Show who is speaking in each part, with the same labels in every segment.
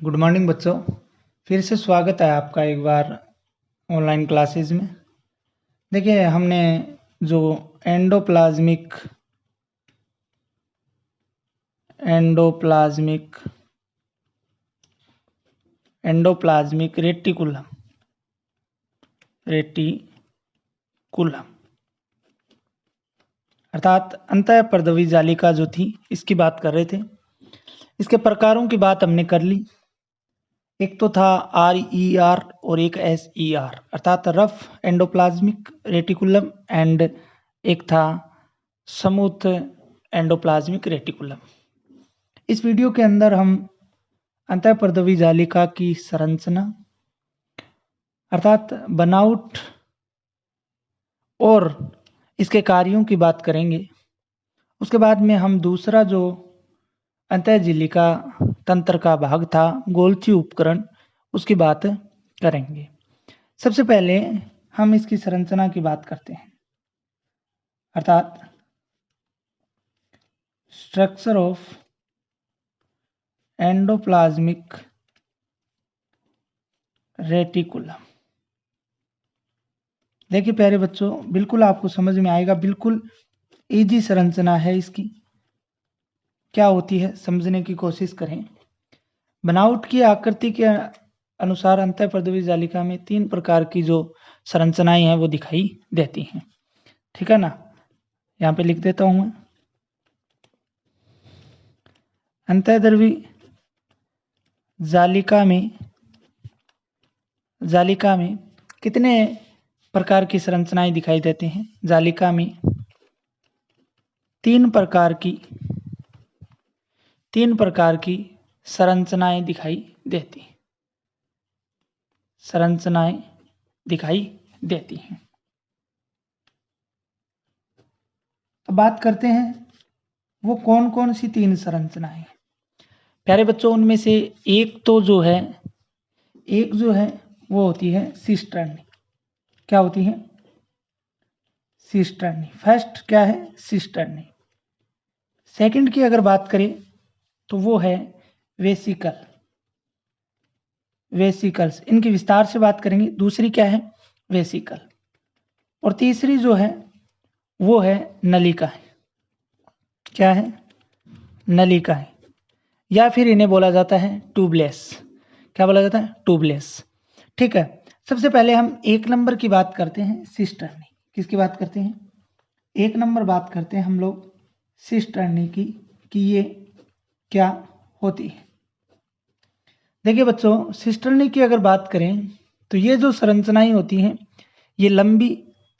Speaker 1: Good morning बच्चों। फिर से स्वागत है आपका एक बार ऑनलाइन क्लासेस में। देखिए हमने जो एंडोप्लाज्मिक रेटिकुलम अर्थात अंतःपर्दवी जालिका जो थी इसकी बात कर रहे थे। इसके प्रकारों की बात हमने कर ली। एक तो था RER और एक SER अर्थात रफ एंडोप्लाज्मिक रेटिकुलम एंड एक था स्मूथ एंडोप्लाज्मिक रेटिकुलम। इस वीडियो के अंदर हम अंतःपर्दवी जालिका की संरचना अर्थात बनावट और इसके कार्यों की बात करेंगे। उसके बाद में हम दूसरा जो अंतःझिल्लिका तंत्र का भाग था गोल्ची उपकरण उसकी बात करेंगे। सबसे पहले हम इसकी संरचना की बात करते हैं अर्थात स्ट्रक्चर ऑफ एंडोप्लाज्मिक रेटिकुलम। देखिए प्यारे बच्चों, बिल्कुल आपको समझ में आएगा, बिल्कुल इजी संरचना है इसकी। क्या होती है समझने की कोशिश करें। बनावट की आकृति के अनुसार अंतःपर्दवी जालिका में 3 प्रकार की जो संरचनाएं हैं वो दिखाई देती हैं, ठीक है ना। यहाँ पे लिख देता हूं मैं। अंतःद्रवी जालिका में कितने प्रकार की संरचनाएं दिखाई देती हैं। जालिका में 3 प्रकार की संरचनाएं दिखाई देती हैं। अब बात करते हैं वो कौन कौन सी 3 संरचनाएं। प्यारे बच्चों, उनमें से एक जो है वो होती है सिस्टर्नी। क्या होती है? सिस्टर्नी। फर्स्ट क्या है? सिस्टर्नी। सेकंड की अगर बात करें तो वो है वेसिकल्स। इनकी विस्तार से बात करेंगे। दूसरी क्या है? वेसिकल। और तीसरी जो है वो है नलिका। क्या है? नलिका। या फिर इन्हें बोला जाता है ट्यूबलेस। क्या बोला जाता है? ट्यूबलेस। ठीक है। सबसे पहले हम 1 नंबर की बात करते हैं, सिस्टर्नी। किसकी बात करते हैं? 1 नंबर बात करते हैं हम लोग सिस्टर्नी की कि ये क्या होती है। देखिए बच्चों, सिस्टर्नी की अगर बात करें तो ये जो संरचनाएं होती हैं ये लंबी,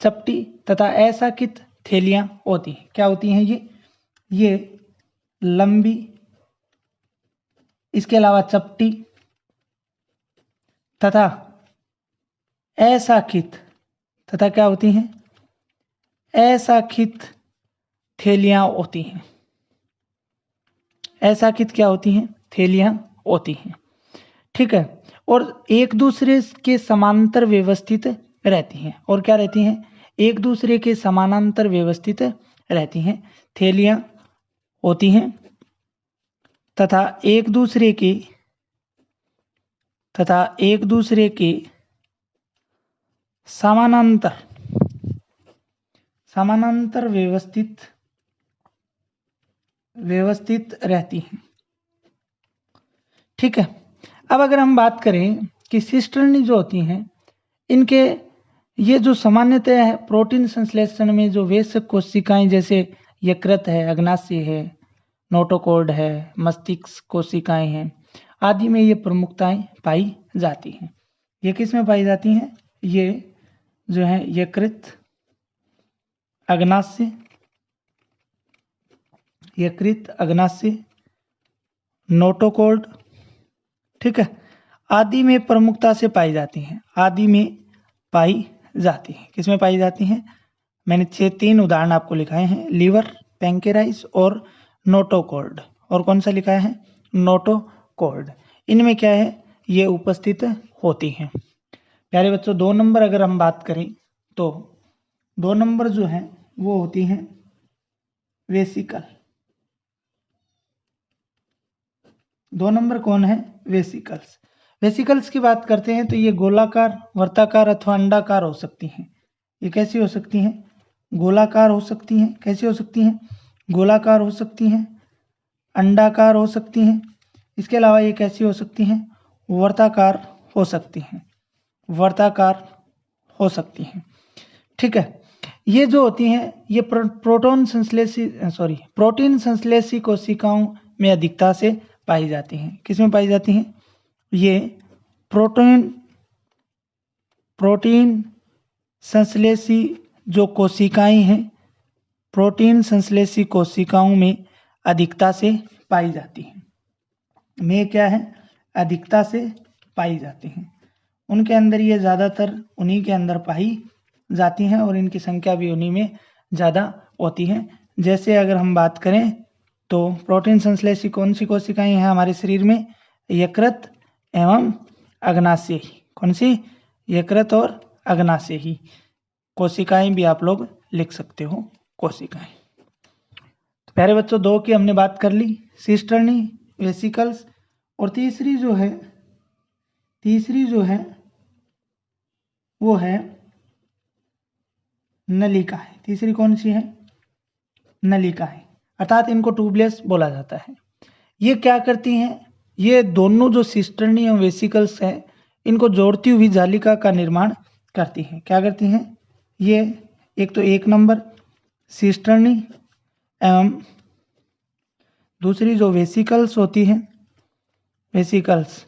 Speaker 1: चपटी तथा असाकित थैलियां होती हैं। क्या होती हैं ये लंबी, इसके अलावा चपटी तथा असाकित तथा क्या होती हैं? असाकित थैलियां होती हैं। असाकित क्या होती हैं? थैलियां होती हैं। ठीक है। और एक दूसरे के समानांतर व्यवस्थित रहती हैं। और क्या रहती हैं? एक दूसरे के समानांतर व्यवस्थित रहती हैं, थैलियां होती हैं तथा एक दूसरे के समानांतर व्यवस्थित रहती हैं। ठीक है। अब अगर हम बात करें कि सिस्टर्नी जो होती हैं इनके ये जो सामान्यतः है प्रोटीन संश्लेषण में जो वेशक कोशिकाएं जैसे यकृत है, अग्नाशय है, नोटोकॉर्ड है, मस्तिष्क कोशिकाएं हैं आदि में ये प्रमुखताएं पाई जाती हैं। ये किस में पाई जाती हैं? ये जो है यकृत, अग्नाशय, नोटोकॉर्ड, ठीक है, आदि में प्रमुखता से पाई जाती हैं। किस में पाई जाती हैं? मैंने 3 उदाहरण आपको लिखाए हैं, लीवर, पैंक्रेयास और नोटोकॉर्ड। और कौन सा लिखा है? नोटोकॉर्ड। इनमें क्या है? ये उपस्थित होती हैं। प्यारे बच्चों, 2 नंबर अगर हम बात करें तो 2 नंबर जो है वो होती हैं वेसिकल। 2 नंबर कौन है? वेसिकल्स। वेसिकल्स की बात करते हैं तो ये गोलाकार, वर्ताकार अथवा अंडाकार हो सकती हैं। ये कैसी हो सकती हैं? गोलाकार हो सकती हैं। कैसी हो सकती हैं? गोलाकार हो सकती हैं, अंडाकार हो सकती हैं। इसके अलावा ये कैसी हो सकती हैं? वर्ताकार हो सकती हैं। वर्ताकार हो सकती हैं। ठीक है। ये जो होती हैं ये प्रोटीन संश्लेषी कोशिकाओं में अधिकता से पाई जाती हैं। किसमें पाई जाती हैं? ये प्रोटीन संश्लेषी जो कोशिकाएं हैं, प्रोटीन संश्लेषी कोशिकाओं में अधिकता से पाई जाती हैं। में क्या है? अधिकता से पाई जाती हैं। उनके अंदर ये ज़्यादातर उन्हीं के अंदर पाई जाती हैं और इनकी संख्या भी उन्हीं में ज़्यादा होती है। जैसे अगर हम बात करें तो प्रोटीन संश्लेषी कौन सी कोशिकाएं हैं हमारे शरीर में? यकृत एवं अग्नाशयी। कौन सी? यकृत और अग्नाशयी कोशिकाएं भी आप लोग लिख सकते हो, कोशिकाएं। तो प्यारे बच्चों, दो की हमने बात कर ली, सिस्टर्नी, वेसिकल्स, और तीसरी जो है वो है नलिका है। तीसरी कौन सी है? नलिका है, अर्थात इनको ट्यूबलेस बोला जाता है। ये क्या करती हैं? ये दोनों जो सिस्टर्नी एवं वेसिकल्स हैं, इनको जोड़ती हुई जालिका का निर्माण करती हैं। क्या करती हैं? ये एक तो 1 नंबर सिस्टर्नी एवं दूसरी जो वेसिकल्स होती हैं, वेसिकल्स,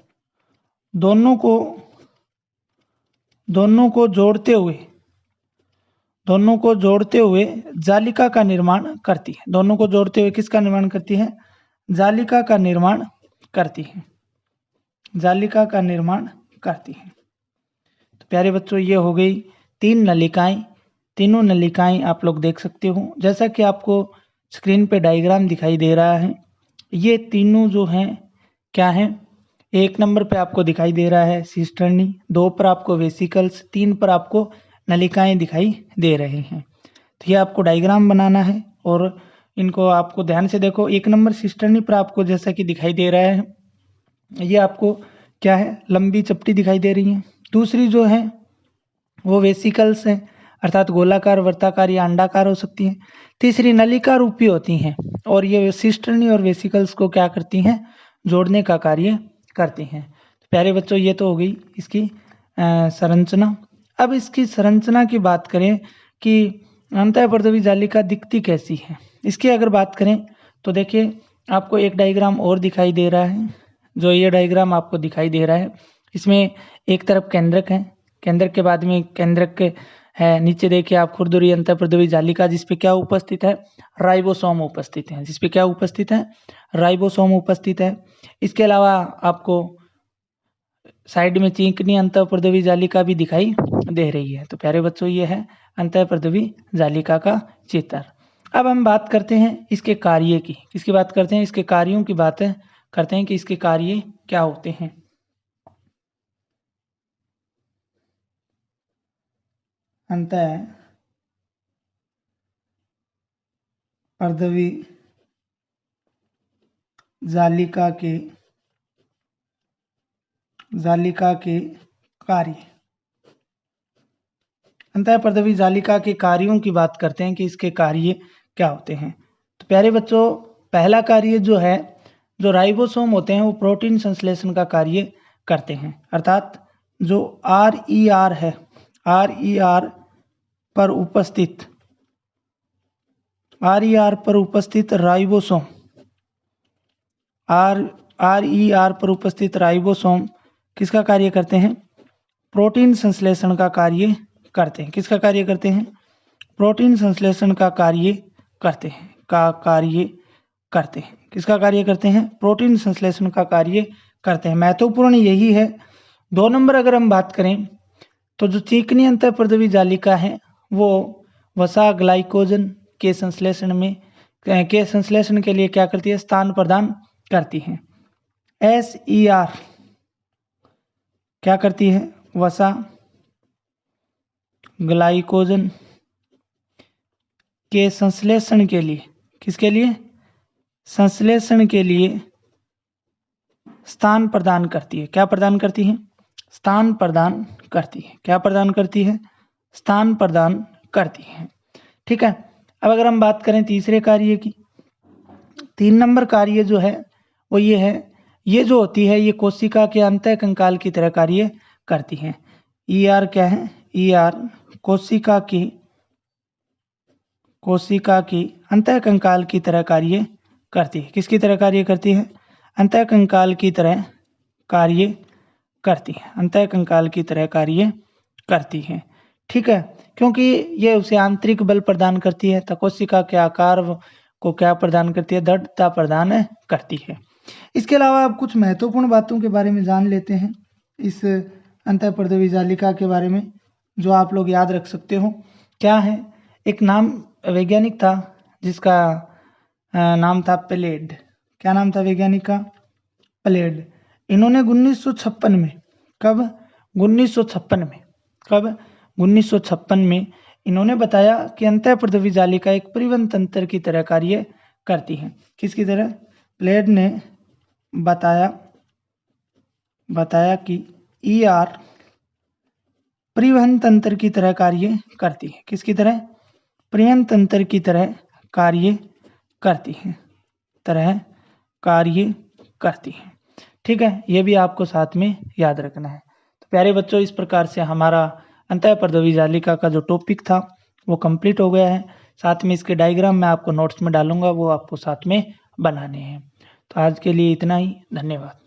Speaker 1: दोनों को जोड़ते हुए जालिका का निर्माण करती है। दोनों को जोड़ते हुए किसका निर्माण करती है? जालिका का निर्माण करती है। जालिका का निर्माण करती है। तो प्यारे बच्चों, ये हो गई 3 नलिकाएं। तीनों नलिकाएं आप लोग देख सकते हो, जैसा कि आपको स्क्रीन पे डायग्राम दिखाई दे रहा है। ये तीनों जो हैं क्या हैं? 1 नंबर पे आपको दिखाई दे रहा है सिस्टर्नी, 2 पर आपको वेसिकल्स, 3 पर आपको नलिकाएं दिखाई दे रहे हैं। तो ये आपको डायग्राम बनाना है और इनको आपको ध्यान से देखो। 1 नंबर सिस्टर्नी पर आपको जैसा कि दिखाई दे रहा है, ये आपको क्या है? लंबी चपटी दिखाई दे रही है। दूसरी जो है वो वेसिकल्स है, अर्थात गोलाकार, वर्ताकार या अंडाकार हो सकती हैं। तीसरी नलिका रूपी होती हैं और ये सिस्टर्नी और वेसिकल्स को क्या करती हैं? जोड़ने का कार्य करती हैं। तो प्यारे बच्चों, ये तो हो गई इसकी संरचना। अब इसकी संरचना की बात करें कि अंतःपर्दवी जालिका दिखती कैसी है, इसकी अगर बात करें तो देखिए आपको एक डायग्राम और दिखाई दे रहा है। जो ये डायग्राम आपको दिखाई दे रहा है, इसमें एक तरफ केंद्रक है, केंद्रक के बाद में केंद्रक के है, नीचे देखिए आप खुरदुरी अंतःपर्दवी जालिका, जिसपे क्या उपस्थित है? राइबोसोम उपस्थित है। जिसपे क्या उपस्थित है? राइबोसोम उपस्थित है। इसके अलावा आपको साइड में चिकनी अंतःपर्दवी जालिका भी दिखाई दे रही है। तो प्यारे बच्चों, ये है अंतःपर्दवी जालिका का चित्र। अब हम बात करते हैं इसके कार्य की। किसकी बात करते हैं? इसके कार्यों की बात करते हैं कि इसके कार्य क्या होते हैं। अंतःपर्दवी जालिका के कार्य। अंतःपर्दवी जालिका के कार्यों की बात करते हैं कि इसके कार्य क्या होते हैं। तो प्यारे बच्चों, पहला कार्य जो है, जो राइबोसोम होते हैं वो प्रोटीन संश्लेषण का कार्य करते हैं, अर्थात जो RER है, RER पर उपस्थित राइबोसोम, RER पर उपस्थित राइबोसोम किसका कार्य करते हैं? प्रोटीन संश्लेषण का कार्य करते हैं। किसका कार्य करते हैं? प्रोटीन संश्लेषण का कार्य करते हैं। किसका कार्य करते हैं? प्रोटीन संश्लेषण का कार्य करते हैं। महत्वपूर्ण यही है। 2 नंबर अगर हम बात करें तो जो चिकनी अंतःपर्दवी जालिका है वो वसा ग्लाइकोजन के संश्लेषण के लिए क्या करती है? स्थान प्रदान करती है। SER क्या करती है? वसा ग्लाइकोजन के संश्लेषण के लिए, किसके लिए? संश्लेषण के लिए स्थान प्रदान करती है। क्या प्रदान करती है? स्थान प्रदान करती है। क्या प्रदान करती है? स्थान प्रदान करती है। ठीक है। अब अगर हम बात करें तीसरे कार्य की, 3 नंबर कार्य जो है वो ये है, ये जो होती है ये कोशिका के अंतःकंकाल की तरह कार्य करती है। ER क्या है? ER कोशिका की अंतःकंकाल की तरह कार्य करती है। किसकी तरह कार्य करती है? अंतःकंकाल की तरह कार्य करती है। अंतःकंकाल की तरह कार्य करती है। ठीक है, क्योंकि ये उसे आंतरिक बल प्रदान करती है, तो कोशिका के आकार को क्या प्रदान करती है? दृढ़ता प्रदान करती है। इसके अलावा अब कुछ महत्वपूर्ण बातों के बारे में जान लेते हैं इस अंतःपर्दवी जालिका के बारे में, जो आप लोग याद रख सकते हो। क्या है? एक नाम वैज्ञानिक था जिसका नाम था प्लेड। क्या नाम था वैज्ञानिक का? प्लेड। इन्होंने 1956 में, कब? 1956 में। कब? 1956 में इन्होंने बताया कि अंतःपर्दवी जालिका एक परिवहन तंत्र की तरह कार्य करती है। किसकी तरह? प्लेड ने बताया कि ER परिवहन तंत्र की तरह कार्य करती है। किसकी तरह? परिवहन तंत्र की तरह कार्य करती है। ठीक है, ये भी आपको साथ में याद रखना है। तो प्यारे बच्चों, इस प्रकार से हमारा अंतःपर्दवी जालिका का जो टॉपिक था वो कंप्लीट हो गया है। साथ में इसके डायग्राम मैं आपको नोट्स में डालूंगा, वो आपको साथ में बनाने हैं। तो आज के लिए इतना ही। धन्यवाद।